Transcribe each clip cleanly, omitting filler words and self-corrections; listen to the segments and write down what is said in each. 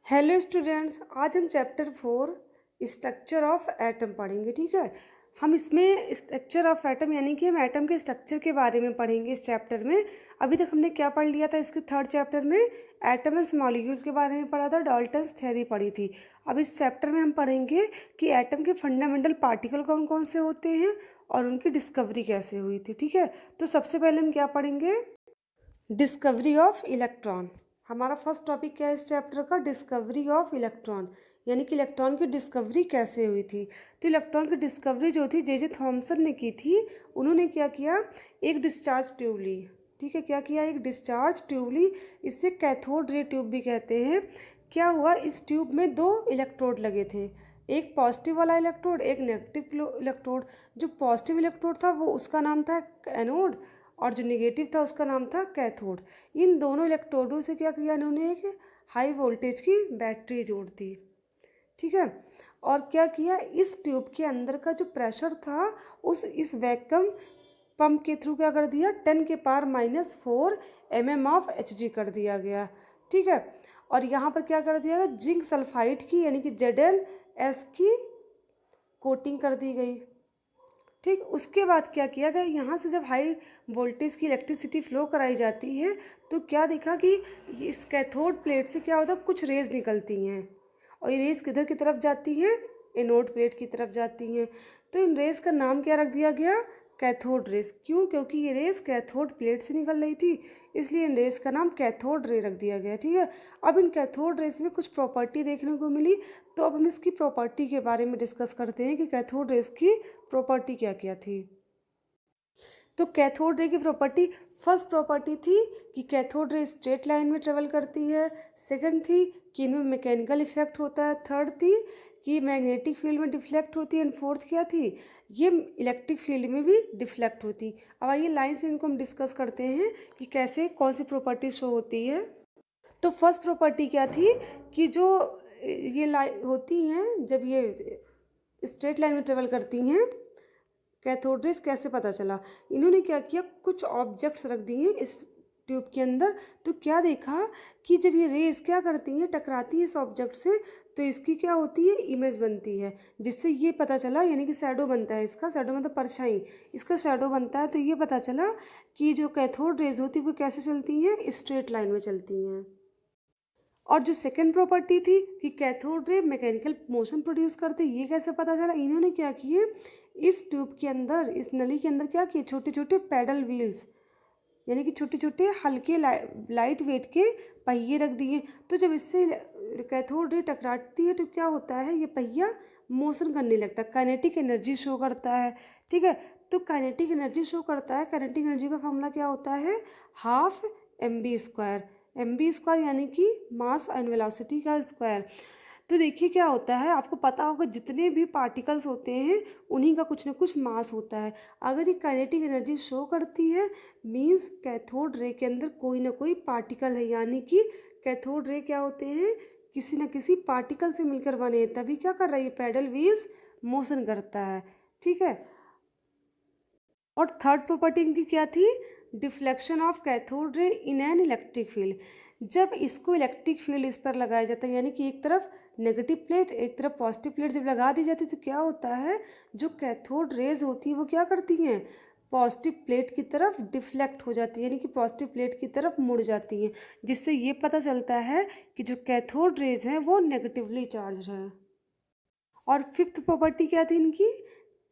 Hello students, आज हम chapter 4 structure of atom पढ़ेंगे। ठीक है, हम इसमें स्ट्रक्चर ऑफ एटम यानी कि हम एटम के स्ट्रक्चर के बारे में पढ़ेंगे इस चैप्टर में। अभी तक हमने क्या पढ़ लिया था? इसके थर्ड चैप्टर में एटम्स मॉलिक्यूल के बारे में पढ़ा था, डाल्टन्स थ्योरी पढ़ी थी। अब इस चैप्टर में हम पढ़ेंगे कि एटम के फंडामेंटल पार्टिकल कौन कौन से होते हैं और उनकी डिस्कवरी कैसे हुई थी। ठीक है, तो सबसे पहले हम क्या पढ़ेंगे? Discovery of electron. हमारा फर्स्ट टॉपिक क्या है इस चैप्टर का? डिस्कवरी ऑफ इलेक्ट्रॉन, यानी कि इलेक्ट्रॉन की डिस्कवरी कैसे हुई थी। तो इलेक्ट्रॉन की डिस्कवरी जो थी जे थॉमसन ने की थी। उन्होंने क्या किया? एक डिस्चार्ज ट्यूब ली। ठीक है, क्या किया? एक डिस्चार्ज ट्यूब ली। इसे कैथोड रे ट्यूब भी कहते हैं। क्या हुआ? इस ट्यूब में दो इलेक्ट्रोड लगे थे, एक पॉजिटिव वाला इलेक्ट्रोड, एक नेगेटिव इलेक्ट्रोड। जो पॉजिटिव इलेक्ट्रोड था वो उसका नाम था एनोड और जो नेगेटिव था उसका नाम था कैथोड। इन दोनों इलेक्ट्रोडों से क्या किया इन्होंने? एक हाई वोल्टेज की बैटरी जोड़ दी। ठीक है, और क्या किया? इस ट्यूब के अंदर का जो प्रेशर था इस वैक्यूम पंप के थ्रू क्या कर दिया? 10⁻⁻⁴ mm ऑफ Hg कर दिया गया। ठीक है, और यहाँ पर क्या कर दिया गया? जिंक सल्फाइड की यानी कि Zn(S) की कोटिंग कर दी गई। ठीक, उसके बाद क्या किया गया? यहाँ से जब हाई वोल्टेज की इलेक्ट्रिसिटी फ्लो कराई जाती है तो क्या देखा कि इस कैथोड प्लेट से क्या होता है? कुछ रेज निकलती हैं और ये रेज किधर की तरफ जाती हैं? एनोड प्लेट की तरफ जाती हैं। तो इन रेज का नाम क्या रख दिया गया? Cathode rays. क्यों? क्योंकि ये रेज कैथोड प्लेट से निकल रही थी, इसलिए इन रेज का नाम कैथोड रे रख दिया गया। ठीक है, अब इन कैथोड रेज में कुछ प्रॉपर्टी देखने को मिली, तो अब हम इसकी प्रॉपर्टी के बारे में डिस्कस करते हैं कि कैथोड रेज की प्रॉपर्टी क्या क्या थी। तो कैथोड रे की प्रॉपर्टी, फर्स्ट प्रॉपर्टी थी कि कैथोड रे स्ट्रेट लाइन में ट्रेवल करती है। सेकंड थी कि इनमें मैकेनिकल इफेक्ट होता है। थर्ड थी कि मैग्नेटिक फील्ड में डिफ्लेक्ट होती है। एंड फोर्थ क्या थी? ये इलेक्ट्रिक फील्ड में भी डिफ्लेक्ट होती। अब आइए लाइन से इनको हम डिस्कस करते हैं कि कैसे कौन सी प्रॉपर्टी शो होती है। तो फर्स्ट प्रॉपर्टी क्या थी कि जो ये लाइन होती हैं, जब ये स्ट्रेट लाइन में ट्रेवल करती हैं, कैथोड रेज कैसे पता चला? इन्होंने क्या किया? कुछ ऑब्जेक्ट्स रख दिए इस ट्यूब के अंदर। तो क्या देखा कि जब ये रेज क्या करती हैं? टकराती है इस ऑब्जेक्ट से, तो इसकी क्या होती है? इमेज बनती है, जिससे ये पता चला, यानी कि शैडो बनता है इसका। शैडो मतलब परछाई, इसका शैडो बनता है। तो ये पता चला कि जो कैथोड रेज होती है वो कैसे चलती हैं? स्ट्रेट लाइन में चलती हैं। और जो सेकंड प्रॉपर्टी थी कि cathode ray mechanical motion produce करते, ये कैसे पता चला? इन्होंने क्या किए? इस ट्यूब के अंदर, इस नली के अंदर क्या किए? छोटे छोटे पैडल व्हील्स, यानी कि छोटे छोटे हल्के लाइट वेट के पहिए रख दिए। तो जब इससे कैथोड रे टकराती है तो क्या होता है? ये पहिया मोशन करने लगता है, काइनेटिक एनर्जी शो करता है। ठीक है, तो काइनेटिक एनर्जी शो करता है। काइनेटिक एनर्जी का फॉर्मूला क्या होता है? Half mv²। mv² यानी कि मास एंड वेलोसिटी का स्क्वायर। तो देखिए क्या होता है, आपको पता होगा जितने भी पार्टिकल्स होते हैं उन्हीं का कुछ ना कुछ मास होता है। अगर ये काइनेटिक एनर्जी शो करती है, मींस कैथोड रे के अंदर कोई ना कोई पार्टिकल है, यानी कि कैथोड रे क्या होते हैं? किसी न किसी पार्टिकल से मिलकर बने हैं, तभी क्या कर रही है? पैडल व्हील्स मोशन करता है। ठीक है, और थर्ड प्रॉपर्टी इनकी क्या थी? Deflection of cathode ray in an electric field. जब इसको इलेक्ट्रिक फील्ड इस पर लगाया जाता है, यानी कि एक तरफ नेगेटिव प्लेट एक तरफ पॉजिटिव प्लेट जब लगा दी जाती है, तो क्या होता है? जो कैथोड रेज होती है वो क्या करती हैं? पॉजिटिव प्लेट की तरफ डिफ्लेक्ट हो जाती है, यानी कि पॉजिटिव प्लेट की तरफ मुड़ जाती हैं, जिससे ये पता चलता है कि जो कैथोड रेज हैं वो नेगेटिवली चार्ज हैं। और फिफ्थ प्रॉपर्टी क्या थी इनकी?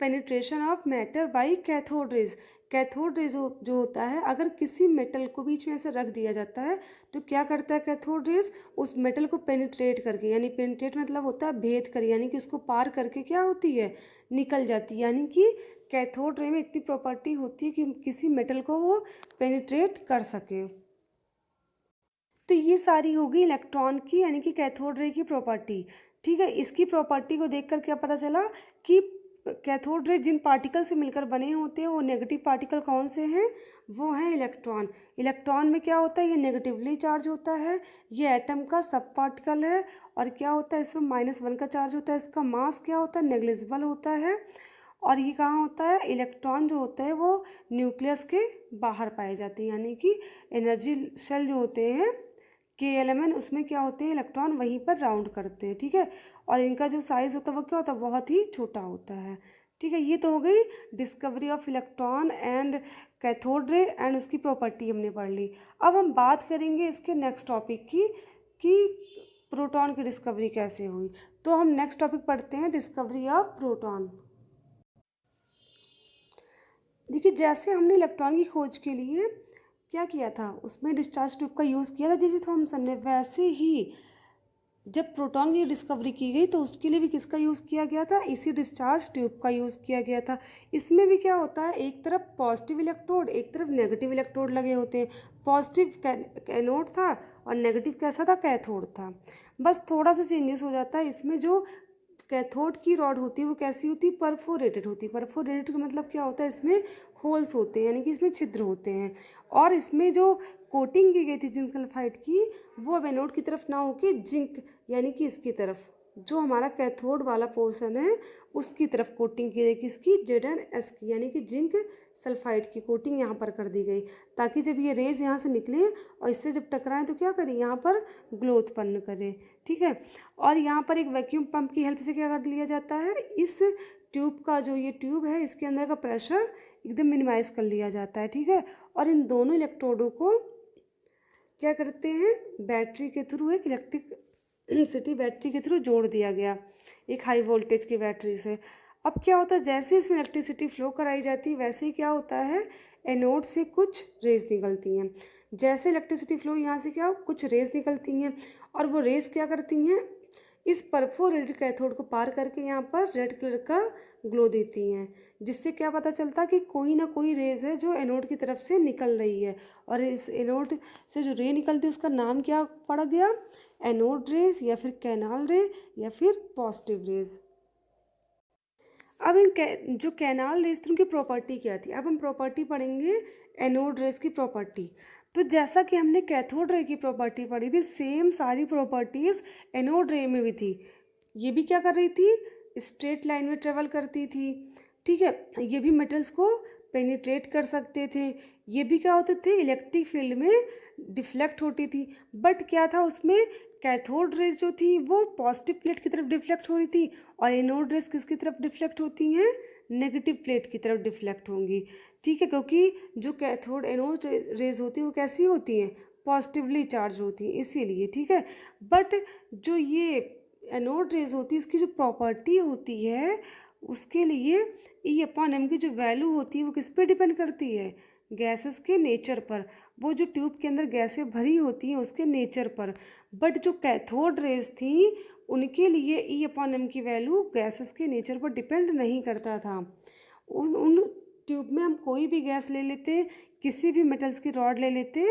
Penetration of matter bye cathode rays. Cathode rays जो होता है, अगर किसी मेटल को बीच में ऐसे रख दिया जाता है तो क्या करता है कैथोड रेज? उस मेटल को पेनिट्रेट करके, यानी पेनिट्रेट मतलब होता है भेद कर, यानी कि उसको पार करके क्या होती है? निकल जाती है। यानी कि कैथोड रे में इतनी प्रॉपर्टी होती है कि किसी मेटल को वो पेनिट्रेट कर सके। तो ये सारी होगी इलेक्ट्रॉन की, यानी कि कैथोड रे की प्रॉपर्टी। ठीक है, इसकी प्रॉपर्टी को देखकर क्या पता चला कि कैथोड रे जिन पार्टिकल से मिलकर बने होते हैं वो नेगेटिव पार्टिकल कौन से हैं? वो हैं इलेक्ट्रॉन। इलेक्ट्रॉन में क्या होता है? ये नेगेटिवली चार्ज होता है, ये एटम का सब पार्टिकल है। और क्या होता है? इसमें -1 का चार्ज होता है। इसका मास क्या होता है? नेग्लिजिबल होता है। और ये कहाँ होता है? इलेक्ट्रॉन जो होता है वो न्यूक्लियस के बाहर पाए जाते हैं, यानी कि एनर्जी शेल जो होते हैं KLMN उसमें क्या होते हैं, इलेक्ट्रॉन वहीं पर राउंड करते हैं, ठीक है। और इनका जो साइज़ होता है वो क्या होता है, बहुत ही छोटा होता है, ठीक है। ये तो हो गई discovery of electron and cathode ray and उसकी प्रॉपर्टी हमने पढ़ ली। अब हम बात करेंगे इसके नेक्स्ट टॉपिक की कि प्रोटॉन की डिस्कवरी कैसे हुई। तो हम नेक्स्ट टॉपिक पढ़ते हैं, डिस्कवरी ऑफ प्रोटॉन। देखिए, जैसे हमने इलेक्ट्रॉन की खोज के लिए क्या किया था, उसमें डिस्चार्ज ट्यूब का यूज़ किया था जे थॉमसन ने, वैसे ही जब प्रोटॉन की डिस्कवरी की गई तो उसके लिए भी किसका यूज़ किया गया था, इसी डिस्चार्ज ट्यूब का यूज़ किया गया था। इसमें भी क्या होता है, एक तरफ पॉजिटिव इलेक्ट्रोड, एक तरफ नेगेटिव इलेक्ट्रोड लगे होते हैं। पॉजिटिव एनोड था और नेगेटिव कैसा था, कैथोड था। बस थोड़ा सा चेंजेस हो जाता है इसमें। जो कैथोड की रॉड होती है वो कैसी होती है, परफोरेटेड होती है। परफोरेटेड का मतलब क्या होता है, इसमें होल्स होते हैं, यानी कि इसमें छिद्र होते हैं। और इसमें जो कोटिंग की गई थी जिंक सल्फाइड की, वो अब एनोड की तरफ ना होके जिंक यानी कि इसकी तरफ, जो हमारा कैथोड वाला पोर्शन है उसकी तरफ कोटिंग की गई, किसकी, ZnS की, यानी कि जिंक सल्फाइड की कोटिंग यहाँ पर कर दी गई, ताकि जब ये रेज यहाँ से निकले और इससे जब टकराएं तो क्या करें, यहाँ पर ग्लो उत्पन्न करें, ठीक है। और यहाँ पर एक वैक्यूम पंप की हेल्प से क्या कर लिया जाता है, इस ट्यूब का, जो ये ट्यूब है इसके अंदर का प्रेशर एकदम मिनिमाइज कर लिया जाता है, ठीक है। और इन दोनों इलेक्ट्रोडों को क्या करते हैं, बैटरी के थ्रू, एक इलेक्ट्रिसिटी बैटरी के थ्रू जोड़ दिया गया, एक हाई वोल्टेज की बैटरी से। अब क्या होता है, जैसे इसमें इलेक्ट्रिसिटी फ्लो कराई जाती है वैसे ही क्या होता है, एनोड से कुछ रेज निकलती हैं। जैसे इलेक्ट्रिसिटी फ्लो यहाँ से क्या, कुछ रेज निकलती हैं, और वो रेज क्या करती हैं, इस परफोरेटेड कैथोड को पार करके यहाँ पर रेड कलर का ग्लो देती हैं, जिससे क्या पता चलता कि कोई ना कोई रेज है जो एनोड की तरफ से निकल रही है। और इस एनोड से जो रे निकलती है उसका नाम क्या पड़ गया, एनोड रेज, या फिर कैनाल रे, या फिर पॉजिटिव रेज। अब जो कैनाल रेज थी उनकी प्रॉपर्टी क्या थी, अब हम प्रॉपर्टी पढ़ेंगे एनोड रेज की प्रॉपर्टी। तो जैसा कि हमने कैथोड रे की प्रॉपर्टी पढ़ी थी, सेम सारी प्रॉपर्टीज़ एनोड रे में भी थी। ये भी क्या कर रही थी, स्ट्रेट लाइन में ट्रेवल करती थी, ठीक है। ये भी मेटल्स को पेनिट्रेट कर सकते थे। ये भी क्या होते थे, इलेक्ट्रिक फील्ड में डिफ्लेक्ट होती थी। बट क्या था उसमें, कैथोड रेज जो थी वो पॉजिटिव प्लेट की तरफ डिफ्लेक्ट हो रही थी, और एनोड रेज किसकी तरफ डिफ्लेक्ट होती हैं, नेगेटिव प्लेट की तरफ डिफ्लेक्ट होंगी, ठीक है। क्योंकि जो कैथोड एनोड रेज होती है वो कैसी होती हैं, पॉजिटिवली चार्ज होती हैं, इसीलिए, ठीक है। बट जो ये एनोड रेज होती है, इसकी जो प्रॉपर्टी होती है, उसके लिए E/m की जो वैल्यू होती है वो किस पे डिपेंड करती है, गैसेस के नेचर पर। वो जो ट्यूब के अंदर गैसें भरी होती हैं उसके नेचर पर। बट जो कैथोड रेज थी उनके लिए E/m की वैल्यू गैसेस के नेचर पर डिपेंड नहीं करता था। उन ट्यूब में हम कोई भी गैस ले लेते, किसी भी मेटल्स की रॉड ले लेते,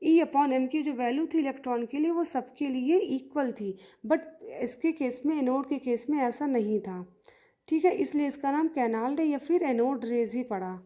E/m की जो वैल्यू थी इलेक्ट्रॉन के लिए वो सबके लिए इक्वल थी। बट इसके केस में, एनोड के केस में ऐसा नहीं था, ठीक है। इसलिए इसका नाम कैनाल रे या फिर एनोड रेज ही पड़ा।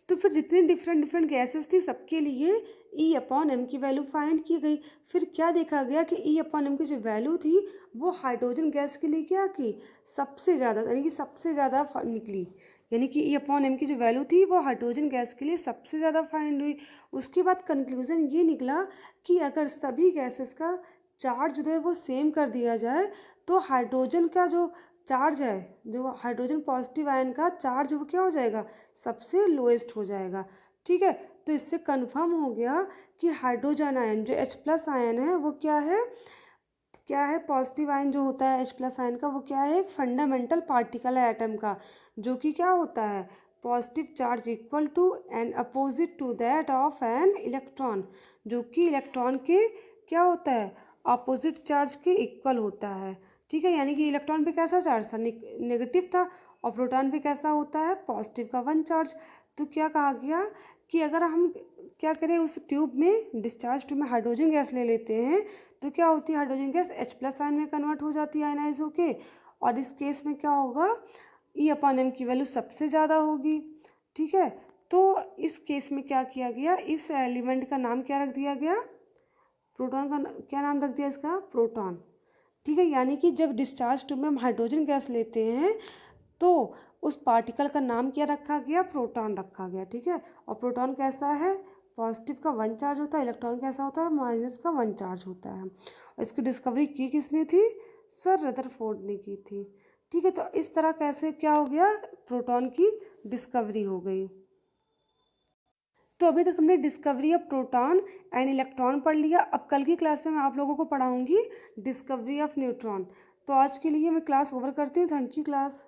तो फिर जितनी डिफरेंट गैसेस थी सबके लिए E/m की वैल्यू फाइंड की गई। फिर क्या देखा गया कि E/m की जो वैल्यू थी वो हाइड्रोजन गैस के लिए क्या की, सबसे ज़्यादा, यानी कि सबसे ज़्यादा निकली। यानी कि E/m की जो वैल्यू थी वो हाइड्रोजन गैस के लिए सबसे ज़्यादा फाइंड हुई। उसके बाद कंक्लूजन ये निकला कि अगर सभी गैसेस का चार्ज जो है वो सेम कर दिया जाए तो हाइड्रोजन का जो चार्ज है, जो हाइड्रोजन पॉजिटिव आयन का चार्ज वो क्या हो जाएगा, सबसे लोएस्ट हो जाएगा, ठीक है। तो इससे कंफर्म हो गया कि हाइड्रोजन आयन जो H+ आयन है वो क्या है, पॉजिटिव आयन जो होता है H+ आयन का, वो क्या है, एक फंडामेंटल पार्टिकल है एटम का, जो कि क्या होता है, positive charge equal to and opposite to that of an electron, जो कि इलेक्ट्रॉन के क्या होता है, अपोजिट चार्ज के इक्वल होता है, ठीक है। यानी कि इलेक्ट्रॉन पे कैसा चार्ज था, नेगेटिव था, और प्रोटॉन पे कैसा होता है, पॉजिटिव का 1 चार्ज। तो क्या कहा गया कि अगर हम क्या करें, उस ट्यूब में, डिस्चार्ज ट्यूब में हाइड्रोजन गैस ले लेते हैं तो क्या होती है, हाइड्रोजन गैस H+ आयन में कन्वर्ट हो जाती है आयनाइज होके, और इस केस में क्या होगा, E/m की वैल्यू सबसे ज़्यादा होगी, ठीक है। तो इस केस में क्या किया गया, इस एलिमेंट का नाम क्या रख दिया गया, प्रोटॉन का क्या नाम रख दिया इसका, प्रोटॉन, ठीक है। यानी कि जब डिस्चार्ज ट्यूब में हम हाइड्रोजन गैस लेते हैं तो उस पार्टिकल का नाम क्या रखा गया, प्रोटॉन रखा गया, ठीक है। और प्रोटॉन कैसा है, पॉजिटिव का 1 चार्ज होता है, इलेक्ट्रॉन कैसा होता है, माइनस का 1 चार्ज होता है। और इसकी डिस्कवरी की किसने थी, सर रदरफोर्ड ने की थी। ठीक है, तो इस तरह कैसे क्या हो गया, प्रोटॉन की डिस्कवरी हो गई। तो अभी तक हमने discovery of proton and electron पढ़ लिया। अब कल की क्लास में मैं आप लोगों को पढ़ाऊंगी डिस्कवरी ऑफ न्यूट्रॉन। तो आज के लिए मैं क्लास ओवर करती हूँ। Thank you class.